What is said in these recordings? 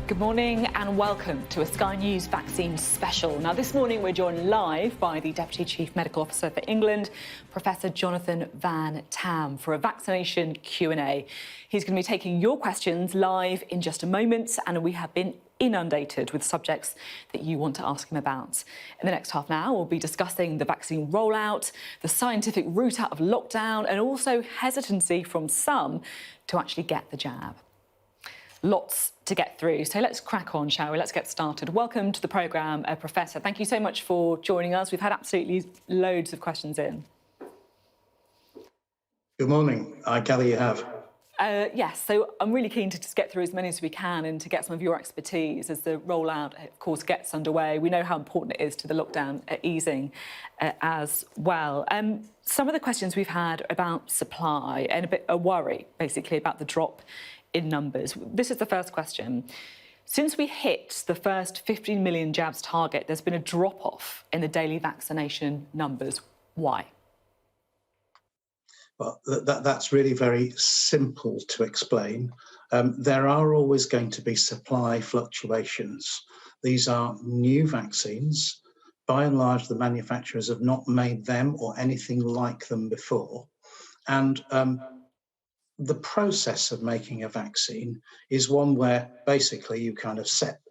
Good morning and welcome to a Sky News vaccine special. Now, this morning we're joined live by the Deputy Chief Medical Officer for England, Professor Jonathan Van-Tam, for a vaccination Q&A. He's going to be taking your questions live in just a moment, and we have been inundated with subjects that you want to ask him about. In the next half an hour, we'll be discussing the vaccine rollout, the scientific route out of lockdown, and also hesitancy from some to actually get the jab. Lots to get through, so let's crack on, shall we? Let's get started. Welcome to the programme, Professor. Thank you so much for joining us. We've had absolutely loads of questions in. Good morning. I gather you have. Yes, so I'm really keen to just get through as many as we can and to get some of your expertise as the rollout, of course, gets underway. We know how important it is to the lockdown easing as well. Some of the questions we've had about supply and a bit of worry, basically, about the drop in numbers. This is the first question. Since we hit the first 15 million jabs target, there's been a drop-off in the daily vaccination numbers. Why? Well, that's really very simple to explain. There are always going to be supply fluctuations. These are new vaccines. By and large, the manufacturers have not made them or anything like them before. And the process of making a vaccine is one where basically you kind of set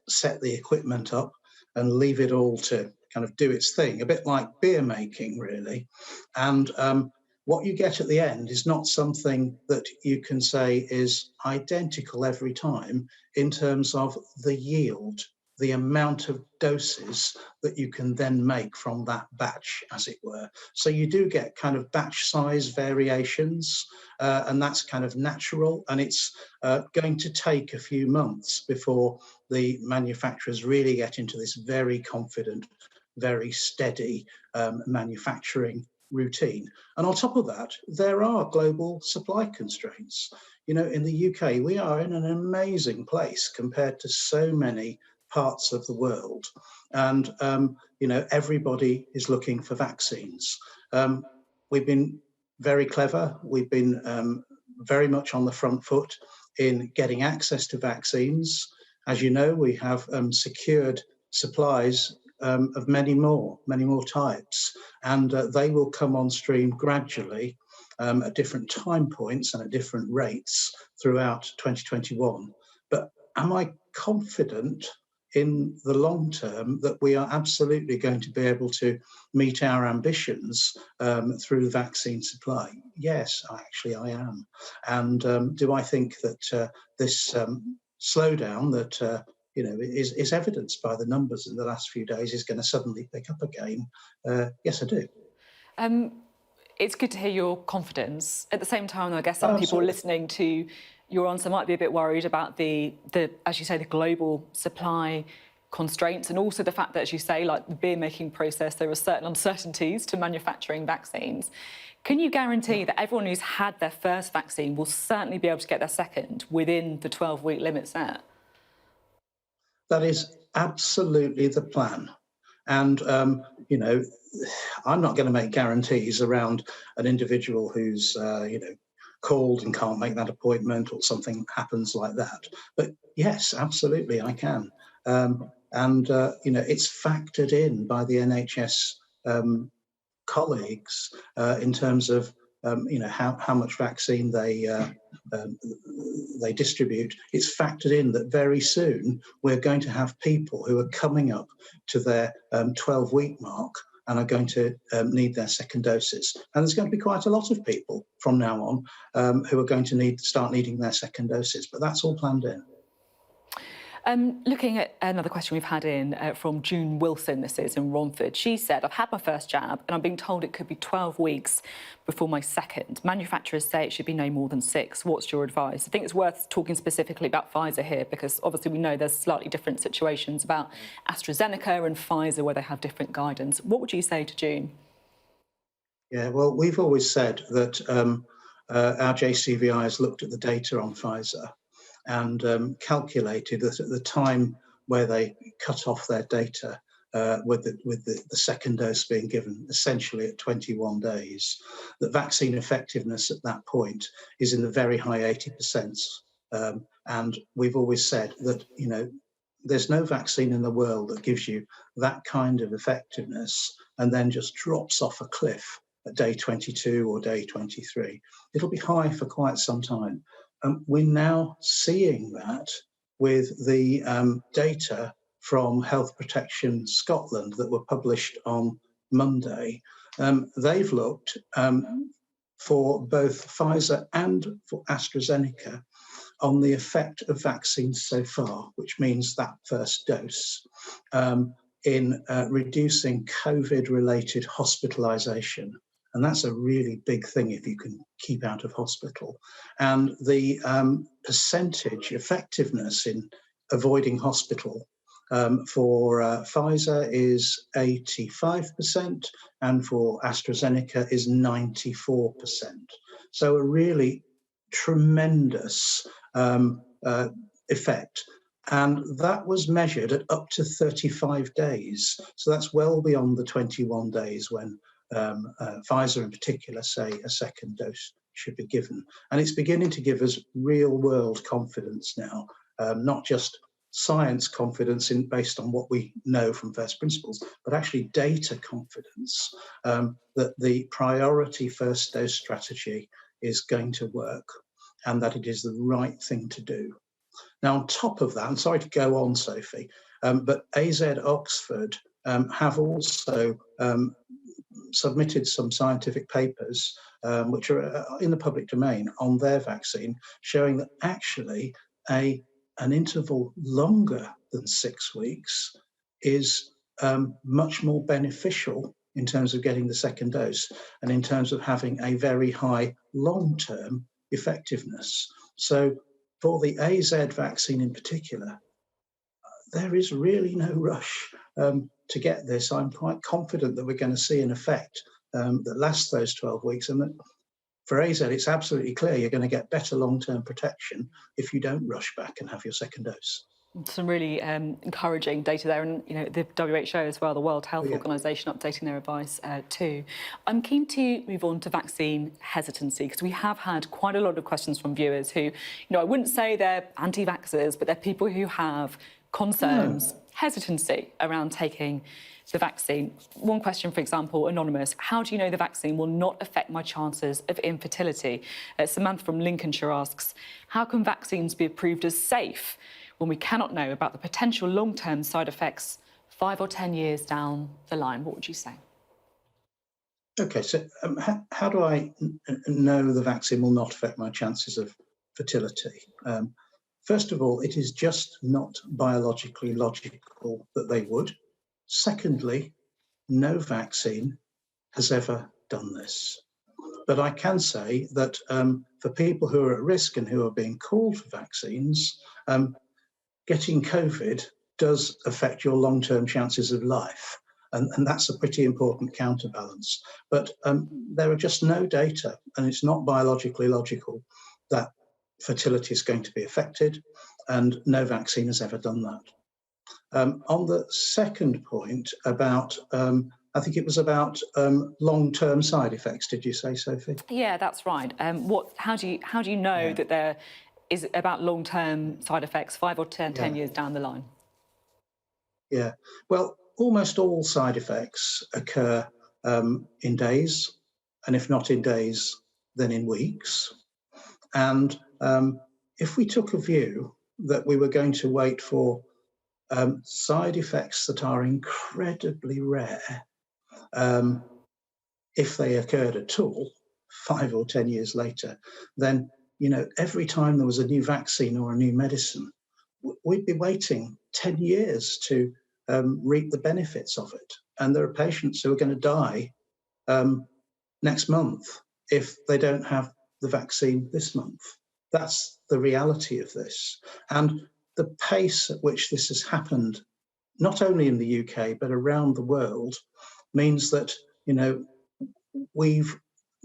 the equipment up and leave it all to kind of do its thing, a bit like beer making, really. And what you get at the end is not something that you can say is identical every time in terms of the yield, the amount of doses that you can then make from that batch, as it were. So you do get kind of batch size variations, and that's kind of natural. And it's going to take a few months before the manufacturers really get into this very confident, very steady manufacturing routine. And on top of that, there are global supply constraints. You know, in the UK, we are in an amazing place compared to so many parts of the world. And, you know, everybody is looking for vaccines. We've been very clever. We've been very much on the front foot in getting access to vaccines. As you know, we have secured supplies of many more types, and they will come on stream gradually at different time points and at different rates throughout 2021. But am I confident in the long term that we are absolutely going to be able to meet our ambitions through vaccine supply? Yes, actually I am. And do I think that this slowdown that you know, is evidenced by the numbers in the last few days is going to suddenly pick up again? Yes, I do. It's good to hear your confidence. At the same time, I guess some people listening to your answer might be a bit worried about the, as you say, the global supply constraints, and also the fact that, as you say, like the beer making process, there are certain uncertainties to manufacturing vaccines. Can you guarantee that everyone who's had their first vaccine will certainly be able to get their second within the 12-week limit set? That is absolutely the plan. And, you know, I'm not going to make guarantees around an individual who's, you know, called and can't make that appointment or something happens like that. But yes, absolutely, I can. And, you know, it's factored in by the NHS colleagues in terms of you know, how much vaccine they distribute. It's factored in that very soon we're going to have people who are coming up to their 12-week mark and are going to need their second doses. And there's going to be quite a lot of people from now on who are going to start needing their second doses, but that's all planned in. Looking at another question we've had in from June Wilson, this is in Romford. She said, I've had my first jab and I'm being told it could be 12 weeks before my second. Manufacturers say it should be no more than 6. What's your advice? I think it's worth talking specifically about Pfizer here, because obviously we know there's slightly different situations about AstraZeneca and Pfizer where they have different guidance. What would you say to June? Yeah, well, we've always said that our JCVI has looked at the data on Pfizer and calculated that at the time where they cut off their data with the second dose being given essentially at 21 days, that vaccine effectiveness at that point is in the very high 80%. And we've always said that, there's no vaccine in the world that gives you that kind of effectiveness and then just drops off a cliff at day 22 or day 23. It'll be high for quite some time. We're now seeing that with the data from Health Protection Scotland that were published on Monday. They've looked for both Pfizer and for AstraZeneca on the effect of vaccines so far, which means that first dose, in reducing COVID-related hospitalisation. And that's a really big thing if you can keep out of hospital. And the percentage effectiveness in avoiding hospital for Pfizer is 85% and for AstraZeneca is 94%. So a really tremendous effect. And that was measured at up to 35 days. So that's well beyond the 21 days when Pfizer in particular say a second dose should be given. And it's beginning to give us real world confidence now, not just science confidence based on what we know from first principles, but actually data confidence that the priority first dose strategy is going to work and that it is the right thing to do. Now, on top of that, I'm sorry to go on, Sophie, but AZ Oxford have also submitted some scientific papers which are in the public domain on their vaccine, showing that actually an interval longer than 6 weeks is much more beneficial in terms of getting the second dose and in terms of having a very high long-term effectiveness. So for the AZ vaccine in particular, there is really no rush to get this. I'm quite confident that we're going to see an effect that lasts those 12 weeks, and that for AZ, it's absolutely clear you're going to get better long-term protection if you don't rush back and have your second dose. Some really encouraging data there, and the WHO as well, the World Health Organization, updating their advice too. I'm keen to move on to vaccine hesitancy, because we have had quite a lot of questions from viewers who, I wouldn't say they're anti-vaxxers, but they're people who have concerns, hesitancy around taking the vaccine. One question, for example, anonymous: how do you know the vaccine will not affect my chances of infertility? Samantha from Lincolnshire asks, how can vaccines be approved as safe when we cannot know about the potential long-term side effects 5 or 10 years down the line? What would you say? Okay, so how do I know the vaccine will not affect my chances of fertility? First of all, it is just not biologically logical that they would. Secondly, no vaccine has ever done this. But I can say that for people who are at risk and who are being called for vaccines, getting COVID does affect your long-term chances of life. And that's a pretty important counterbalance. But there are just no data, and it's not biologically logical that fertility is going to be affected, and no vaccine has ever done that. On the second point about, I think it was about long-term side effects, did you say, Sophie? Yeah, that's right. How do you know that there is about long-term side effects 5 or 10 years down the line? Yeah, well, almost all side effects occur in days, and if not in days, then in weeks. And if we took a view that we were going to wait for side effects that are incredibly rare, if they occurred at all 5 or 10 years later, then every time there was a new vaccine or a new medicine, we'd be waiting 10 years to reap the benefits of it. And there are patients who are going to die next month if they don't have the vaccine this month. That's the reality of this. And the pace at which this has happened, not only in the UK, but around the world, means that, we've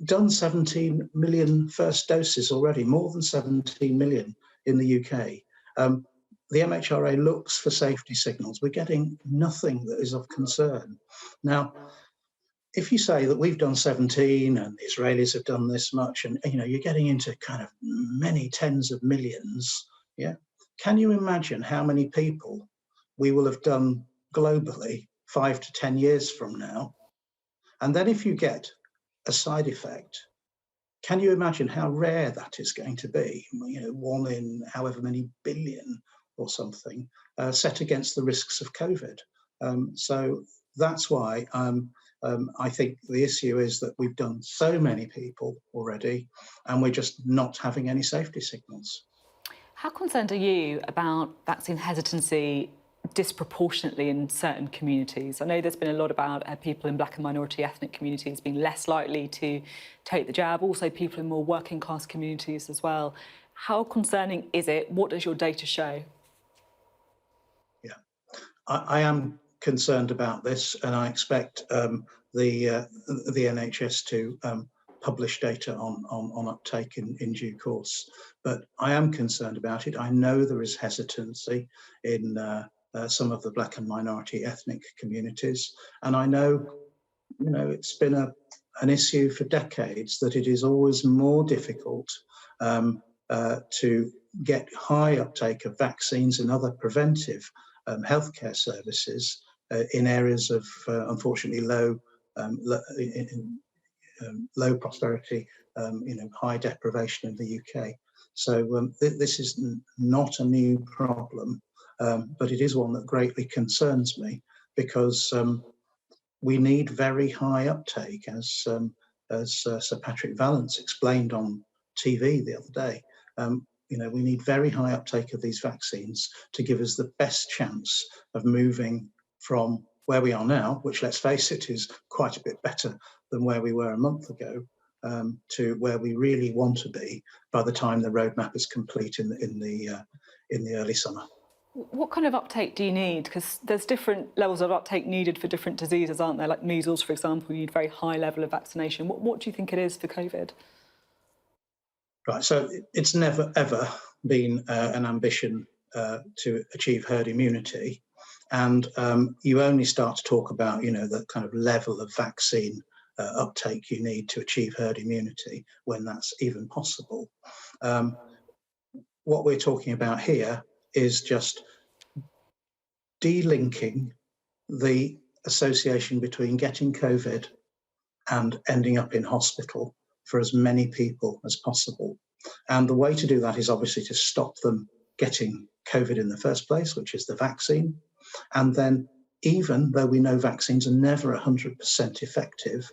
done 17 million first doses already, more than 17 million in the UK. The MHRA looks for safety signals. We're getting nothing that is of concern. Now, if you say that we've done 17 and the Israelis have done this much, and you're getting into kind of many tens of millions, yeah, can you imagine how many people we will have done globally 5 to 10 years from now? And then if you get a side effect, can you imagine how rare that is going to be? One in however many billion or something, set against the risks of COVID. So that's why I think the issue is that we've done so many people already, and we're just not having any safety signals. How concerned are you about vaccine hesitancy disproportionately in certain communities? I know there's been a lot about people in black and minority ethnic communities being less likely to take the jab, also people in more working class communities as well. How concerning is it? What does your data show? Yeah, I am concerned about this, and I expect the NHS to publish data on uptake in due course. But I am concerned about it. I know there is hesitancy in some of the black and minority ethnic communities, and I know it's been an issue for decades that it is always more difficult to get high uptake of vaccines and other preventive healthcare services in areas of unfortunately low prosperity, high deprivation in the UK. So this is not a new problem, but it is one that greatly concerns me, because we need very high uptake, as Sir Patrick Vallance explained on TV the other day. We need very high uptake of these vaccines to give us the best chance of moving from where we are now, which, let's face it, is quite a bit better than where we were a month ago, to where we really want to be by the time the roadmap is complete in the early summer. What kind of uptake do you need? Because there's different levels of uptake needed for different diseases, aren't there? Like measles, for example, you need a very high level of vaccination. What do you think it is for COVID? Right, so it's never, ever been an ambition to achieve herd immunity. And you only start to talk about, the kind of level of vaccine uptake you need to achieve herd immunity when that's even possible. What we're talking about here is just delinking the association between getting COVID and ending up in hospital for as many people as possible. And the way to do that is obviously to stop them getting COVID in the first place, which is the vaccine. And then, even though we know vaccines are never 100% effective,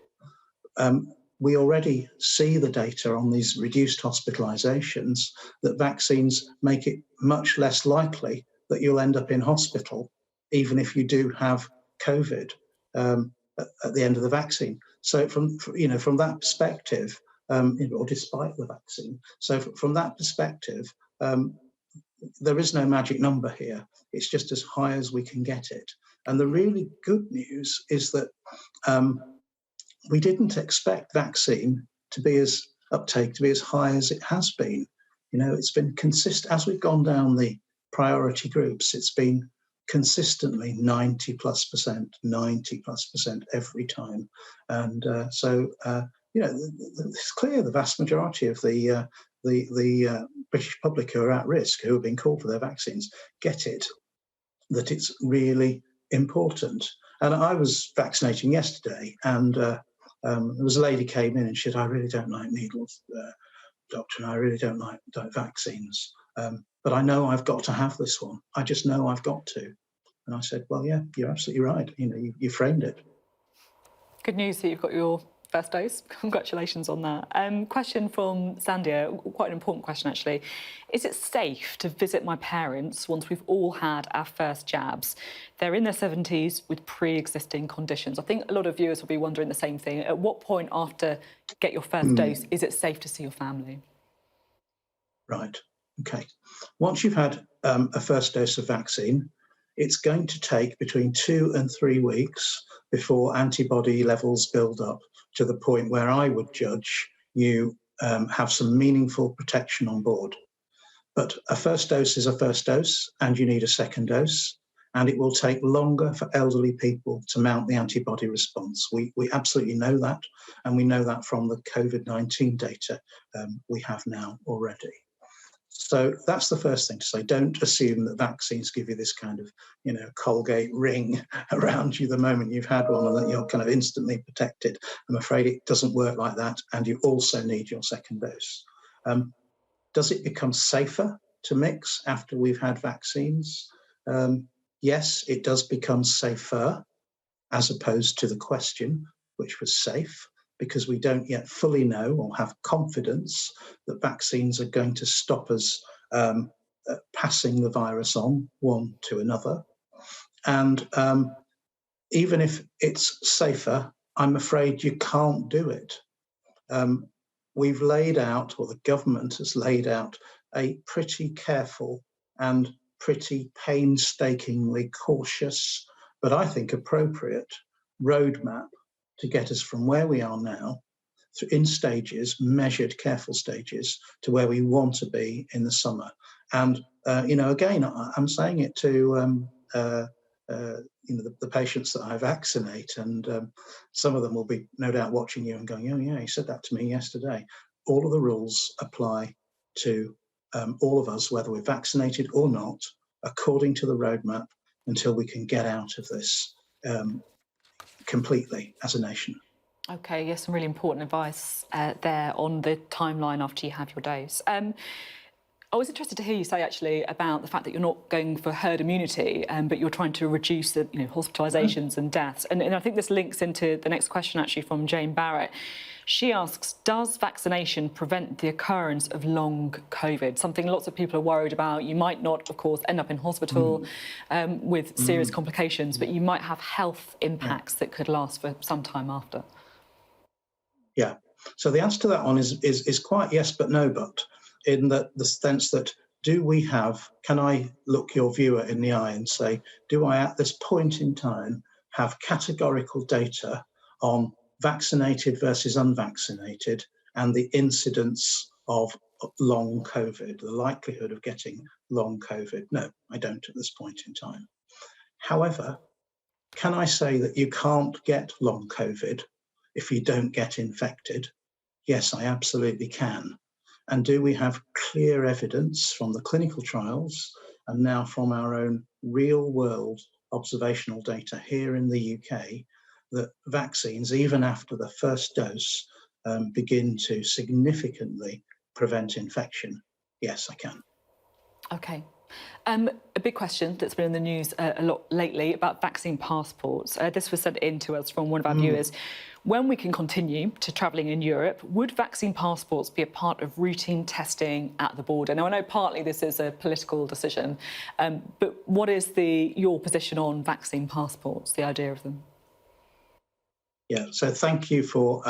we already see the data on these reduced hospitalizations that vaccines make it much less likely that you'll end up in hospital, even if you do have COVID at the end of the vaccine. So from that perspective, or despite the vaccine, so from that perspective, there is no magic number here. It's just as high as we can get it. And the really good news is that we didn't expect vaccine to be as high as it has been. It's been consistent as we've gone down the priority groups. It's been consistently 90+%, 90+% every time. And so it's clear the vast majority of the British public who are at risk, who have been called for their vaccines, get it, that it's really important. And I was vaccinating yesterday, and there was a lady came in and she said, "I really don't like needles, doctor, and I really don't like vaccines. But I know I've got to have this one. I just know I've got to." And I said, "Well, yeah, you're absolutely right. You framed it." Good news that you've got your first dose. Congratulations on that. Question from Sandia, quite an important question actually. Is it safe to visit my parents once we've all had our first jabs? They're in their 70s with pre-existing conditions. I think a lot of viewers will be wondering the same thing. At what point after get your first dose is it safe to see your family? Right, okay. Once you've had a first dose of vaccine, it's going to take between 2 and 3 weeks before antibody levels build up to the point where I would judge you have some meaningful protection on board. But a first dose is a first dose, and you need a second dose. and it will take longer for elderly people to mount the antibody response. We absolutely know that, and we know that from the COVID-19 data we have now already. So that's the first thing to say. Don't assume that vaccines give you this kind of, Colgate ring around you the moment you've had one and that you're kind of instantly protected. I'm afraid it doesn't work like that, and you also need your second dose. Does it become safer to mix after we've had vaccines? Yes, it does become safer, as opposed to the question, which was safe, because we don't yet fully know or have confidence that vaccines are going to stop us passing the virus on one to another. And even if it's safer, I'm afraid you can't do it. We've laid out, or the government has laid out, a pretty careful and pretty painstakingly cautious, but I think appropriate, roadmap to get us from where we are now in stages, measured, careful stages, to where we want to be in the summer. And, again, I'm saying it to the patients that I vaccinate, and some of them will be no doubt watching you and going, oh yeah, he said that to me yesterday. All of the rules apply to all of us, whether we're vaccinated or not, according to the roadmap, until we can get out of this completely as a nation. Okay, yes, some really important advice there on the timeline after you have your dose. I was interested to hear you say actually about the fact that you're not going for herd immunity, but you're trying to reduce the hospitalisations and deaths. And I think this links into the next question actually from Jane Barrett. She asks, does vaccination prevent the occurrence of long COVID? Something lots of people are worried about. You might not, of course, end up in hospital with serious complications, but you might have health impacts that could last for some time after. Yeah. So the answer to that one is quite yes, but no, but. In the sense that, can I look your viewer in the eye and say, do I at this point in time have categorical data on vaccinated versus unvaccinated and the incidence of long COVID, the likelihood of getting long COVID? No, I don't at this point in time. However, can I say that you can't get long COVID if you don't get infected? Yes, I absolutely can. And do we have clear evidence from the clinical trials and now from our own real world observational data here in the UK that vaccines, even after the first dose, begin to significantly prevent infection? Yes, I can. Okay. A big question that's been in the news a lot lately about vaccine passports. This was sent in to us from one of our viewers. When we can continue to travelling in Europe, would vaccine passports be a part of routine testing at the border? Now, I know partly this is a political decision, but what is your position on vaccine passports, the idea of them? Yeah, so thank you for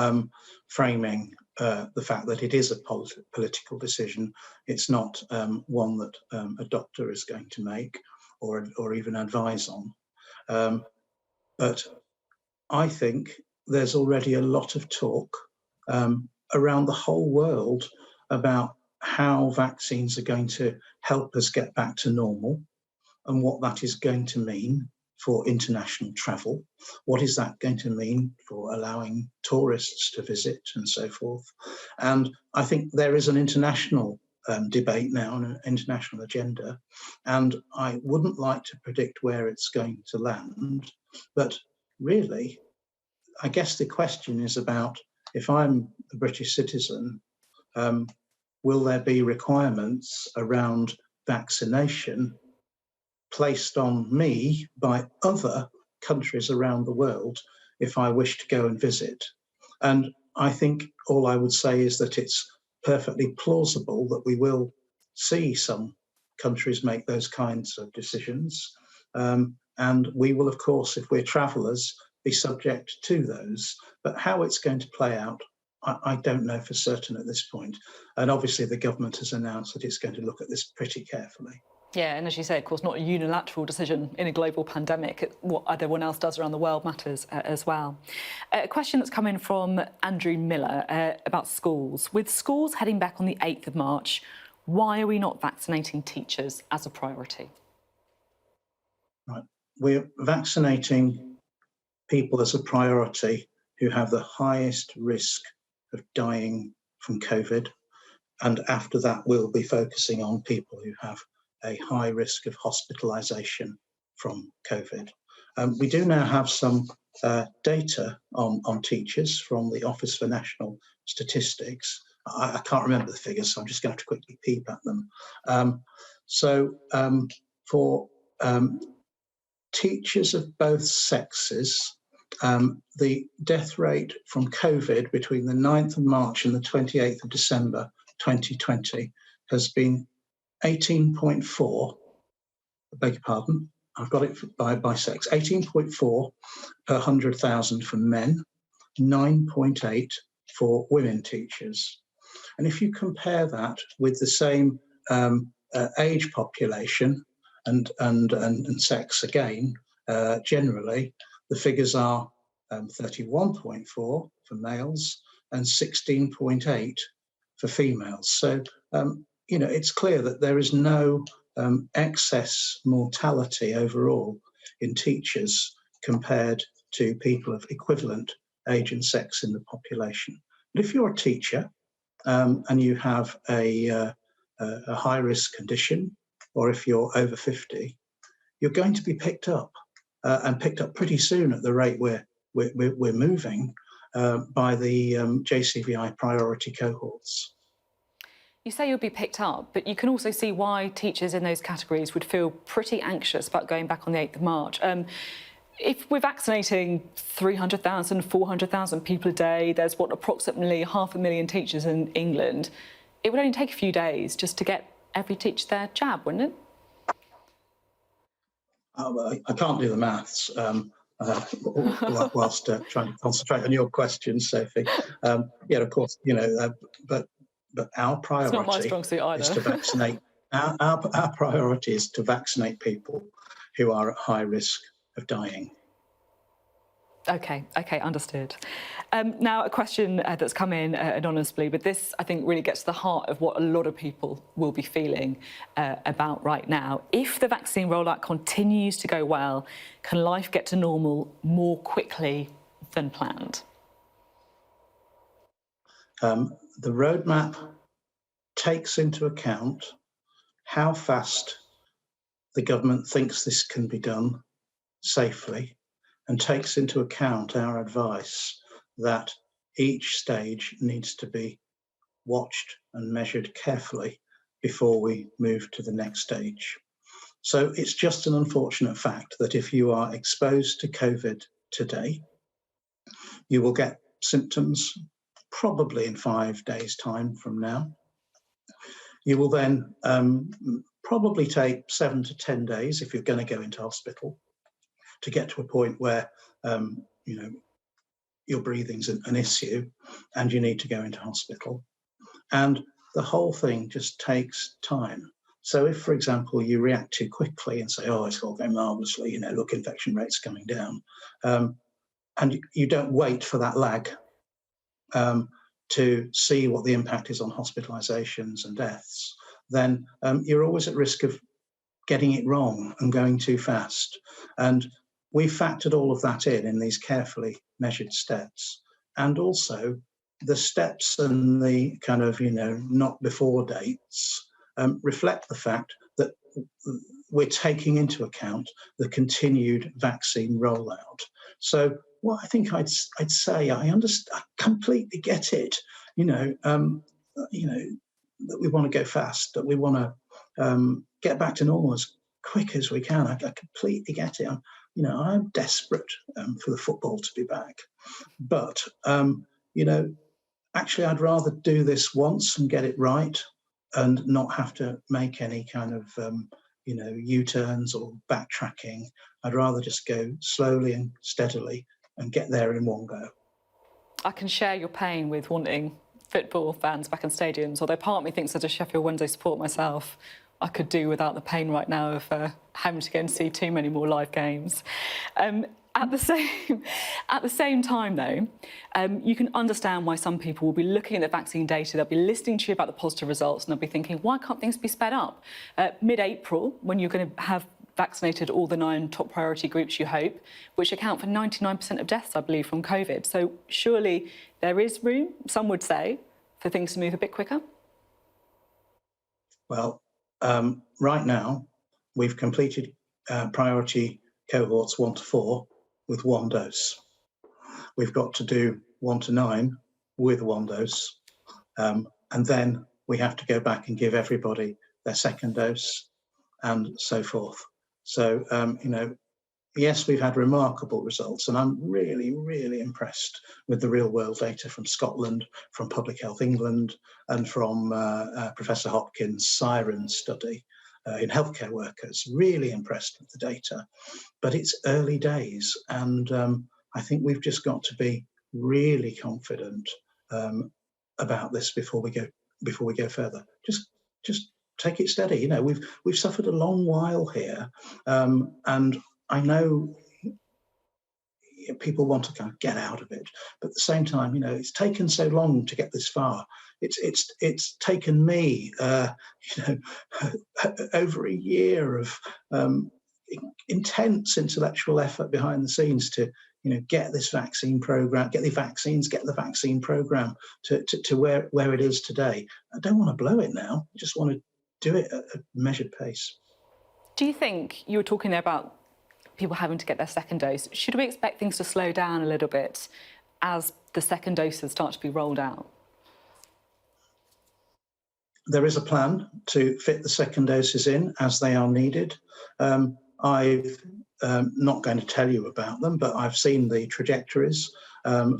framing the fact that it is a political decision. It's not one that a doctor is going to make or even advise on. But I think there's already a lot of talk around the whole world about how vaccines are going to help us get back to normal and what that is going to mean for international travel. What is that going to mean for allowing tourists to visit and so forth? And I think there is an international debate now, an international agenda, and I wouldn't like to predict where it's going to land, but really, I guess the question is about, if I'm a British citizen, will there be requirements around vaccination placed on me by other countries around the world if I wish to go and visit? And I think all I would say is that it's perfectly plausible that we will see some countries make those kinds of decisions. And we will, of course, if we're travellers, be subject to those. But how it's going to play out, I don't know for certain at this point. And obviously the government has announced that it's going to look at this pretty carefully. Yeah, and as you say, of course, not a unilateral decision in a global pandemic. What everyone else does around the world matters as well. A question that's come in from Andrew Miller about schools. With schools heading back on the 8th of March, why are we not vaccinating teachers as a priority? Right. We're vaccinating people as a priority who have the highest risk of dying from COVID. And after that, we'll be focusing on people who have a high risk of hospitalisation from COVID. We do now have some data on teachers from the Office for National Statistics. I can't remember the figures, so I'm just going to have to quickly peep at them. For teachers of both sexes, the death rate from COVID between the 9th of March and the 28th of December 2020 has been 18.4, I beg your pardon, I've got it by sex, 18.4 per 100,000 for men, 9.8 for women teachers. And if you compare that with the same age population and sex again, generally, the figures are 31.4 for males and 16.8 for females. So, it's clear that there is no excess mortality overall in teachers compared to people of equivalent age and sex in the population. But if you're a teacher and you have a high risk condition, or if you're over 50, you're going to be picked up and picked up pretty soon at the rate we're moving by the JCVI priority cohorts. You say you'll be picked up, but you can also see why teachers in those categories would feel pretty anxious about going back on the 8th of March. If we're vaccinating 300,000, 400,000 people a day, there's approximately 500,000 teachers in England, it would only take a few days just to get every teacher their jab, wouldn't it? I can't do the maths whilst trying to concentrate on your questions, Sophie. Of course, but our priority it's not my strong suit either. is to vaccinate. Our priority is to vaccinate people who are at high risk of dying. Okay, understood. Now, a question that's come in anonymously, but this, I think, really gets to the heart of what a lot of people will be feeling about right now. If the vaccine rollout continues to go well, can life get to normal more quickly than planned? The roadmap takes into account how fast the government thinks this can be done safely, and takes into account our advice that each stage needs to be watched and measured carefully before we move to the next stage. So it's just an unfortunate fact that if you are exposed to COVID today, you will get symptoms probably in 5 days' time from now. You will then probably take 7 to 10 days if you're going to go into hospital to get to a point where your breathing's an issue and you need to go into hospital. And the whole thing just takes time. So if, for example, you react too quickly and say, oh, it's all going marvellously, look, infection rate's coming down, and you don't wait for that lag to see what the impact is on hospitalizations and deaths, then you're always at risk of getting it wrong and going too fast. And we factored all of that in these carefully measured steps. And also the steps and the kind of, not before dates reflect the fact that we're taking into account the continued vaccine rollout. So what I think I'd say, I completely get it, that we want to go fast, that we want to get back to normal as quick as we can. I completely get it. I'm desperate for the football to be back. But, actually, I'd rather do this once and get it right and not have to make any kind of, U-turns or backtracking. I'd rather just go slowly and steadily and get there in one go. I can share your pain with wanting football fans back in stadiums, although part of me thinks as a Sheffield Wednesday support myself, I could do without the pain right now of having to go and see too many more live games. At the same time, though, you can understand why some people will be looking at the vaccine data, they'll be listening to you about the positive results, and they'll be thinking, why can't things be sped up? Mid-April, when you're going to have vaccinated all the 9 top priority groups, you hope, which account for 99% of deaths, I believe, from COVID. So surely there is room, some would say, for things to move a bit quicker? Well, right now, we've completed priority cohorts 1 to 4 with 1 dose. We've got to do 1 to 9 with 1 dose. And then we have to go back and give everybody their 2nd dose and so forth. So, yes, we've had remarkable results, and I'm really, really impressed with the real-world data from Scotland, from Public Health England, and from Professor Hopkins' Siren study in healthcare workers. Really impressed with the data, but it's early days, and I think we've just got to be really confident about this before we go further. Just take it steady. We've suffered a long while here, and I know people want to kind of get out of it, but at the same time, it's taken so long to get this far. It's taken me, over a year of intense intellectual effort behind the scenes to, get this vaccine program, get the vaccine program to where it is today. I don't want to blow it now. I just want to do it at a measured pace. Do you think, you were talking there about people having to get their 2nd dose, should we expect things to slow down a little bit as the 2nd doses start to be rolled out? There is a plan to fit the 2nd doses in as they are needed. I've not going to tell you about them, but I've seen the trajectories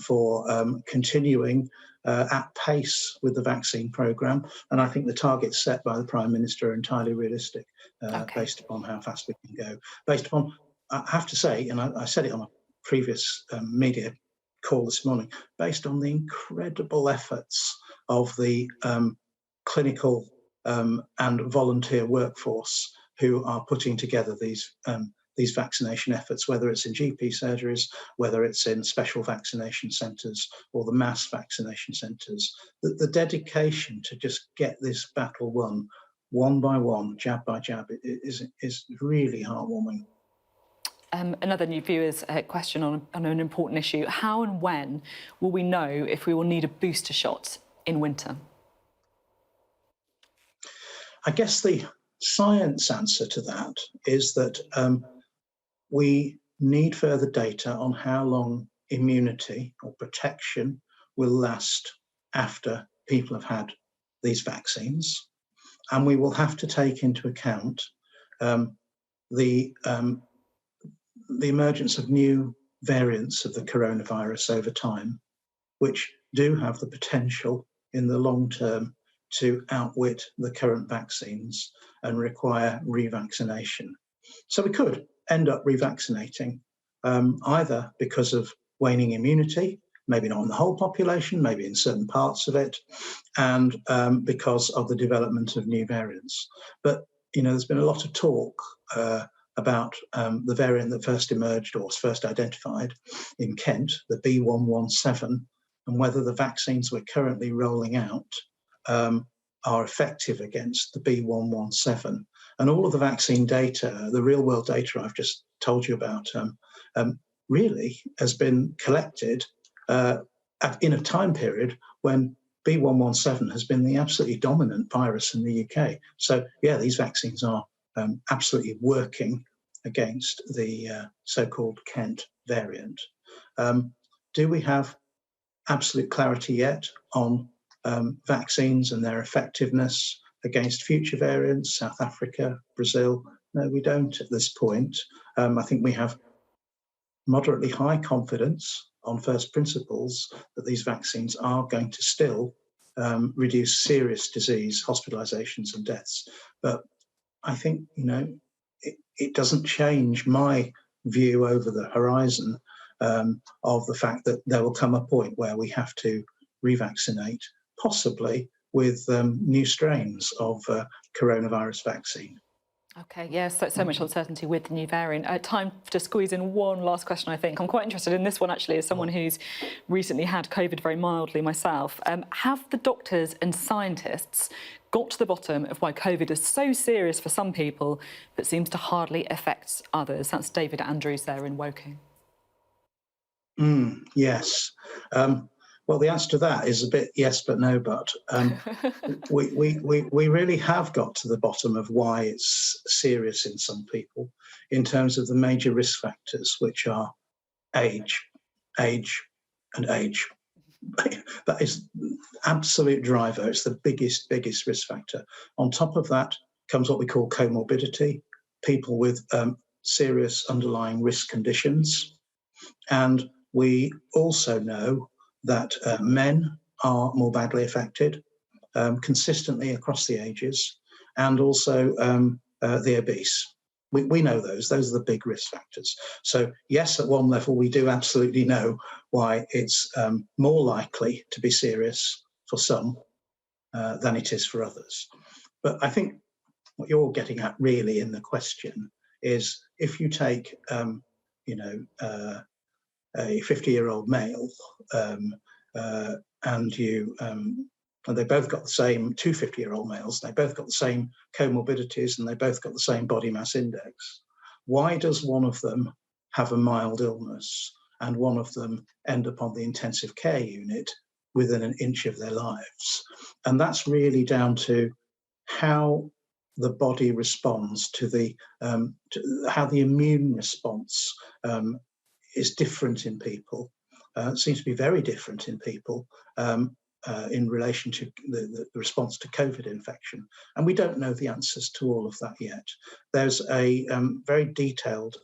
for continuing at pace with the vaccine programme, and I think the targets set by the Prime Minister are entirely realistic, based upon how fast we can go. Based upon, I have to say, and I said it on a previous media call this morning, based on the incredible efforts of the clinical and volunteer workforce who are putting together these vaccination efforts, whether it's in GP surgeries, whether it's in special vaccination centres or the mass vaccination centres. The dedication to just get this battle won, one by one, jab by jab, is really heartwarming. Another new viewer's question on an important issue. How and when will we know if we will need a booster shot in winter? I guess the science answer to that is that we need further data on how long immunity or protection will last after people have had these vaccines. And we will have to take into account the emergence of new variants of the coronavirus over time, which do have the potential in the long term to outwit the current vaccines and require revaccination. So we could end up revaccinating, either because of waning immunity, maybe not in the whole population, maybe in certain parts of it, and because of the development of new variants. But there's been a lot of talk about the variant that first emerged or was first identified in Kent, the B117, and whether the vaccines we're currently rolling out are effective against the B117. And all of the vaccine data, the real world data I've just told you about, really has been collected in a time period when B117 has been the absolutely dominant virus in the UK. So yeah, these vaccines are absolutely working against the so-called Kent variant. Do we have absolute clarity yet on vaccines and their effectiveness against future variants, South Africa, Brazil? No, we don't at this point. I think we have moderately high confidence on first principles that these vaccines are going to still reduce serious disease, hospitalizations and deaths. But I think, it doesn't change my view over the horizon of the fact that there will come a point where we have to revaccinate, possibly with new strains of coronavirus vaccine. OK, yes, so much uncertainty with the new variant. Time to squeeze in one last question, I think. I'm quite interested in this one, actually, as someone who's recently had COVID very mildly myself. Have the doctors and scientists got to the bottom of why COVID is so serious for some people but seems to hardly affect others. That's David Andrews there in Woking. Yes. Well, the answer to that is a bit yes, but no, but. We really have got to the bottom of why it's serious in some people in terms of the major risk factors, which are age, age, and age. That is absolute driver. It's the biggest risk factor. On top of that comes what we call comorbidity, people with serious underlying risk conditions. And we also know that men are more badly affected consistently across the ages, and also the obese. We know those are the big risk factors. So yes, at one level, we do absolutely know why it's more likely to be serious for some than it is for others. But I think what you're getting at really in the question is if you take, a 50-year-old male and you and they both got the same, two 50-year-old males, they both got the same comorbidities and they both got the same body mass index. Why does one of them have a mild illness and one of them end up on the intensive care unit within an inch of their lives? And that's really down to how the body responds to how the immune response is different in people. It seems to be very different in people in relation to the response to COVID infection. And we don't know the answers to all of that yet. There's a very detailed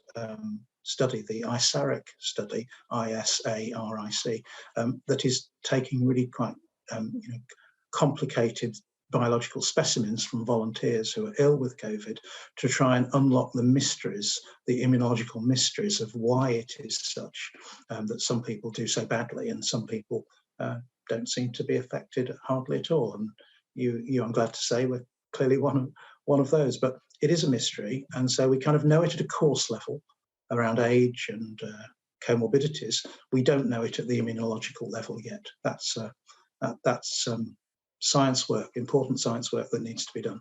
study, the ISARIC study, ISARIC, that is taking really quite complicated biological specimens from volunteers who are ill with COVID to try and unlock the mysteries, the immunological mysteries of why it is such that some people do so badly and some people don't seem to be affected hardly at all. And you, I'm glad to say, we're clearly one of those. But it is a mystery, and so we kind of know it at a course level around age and comorbidities. We don't know it at the immunological level yet. That's science work, important science work that needs to be done.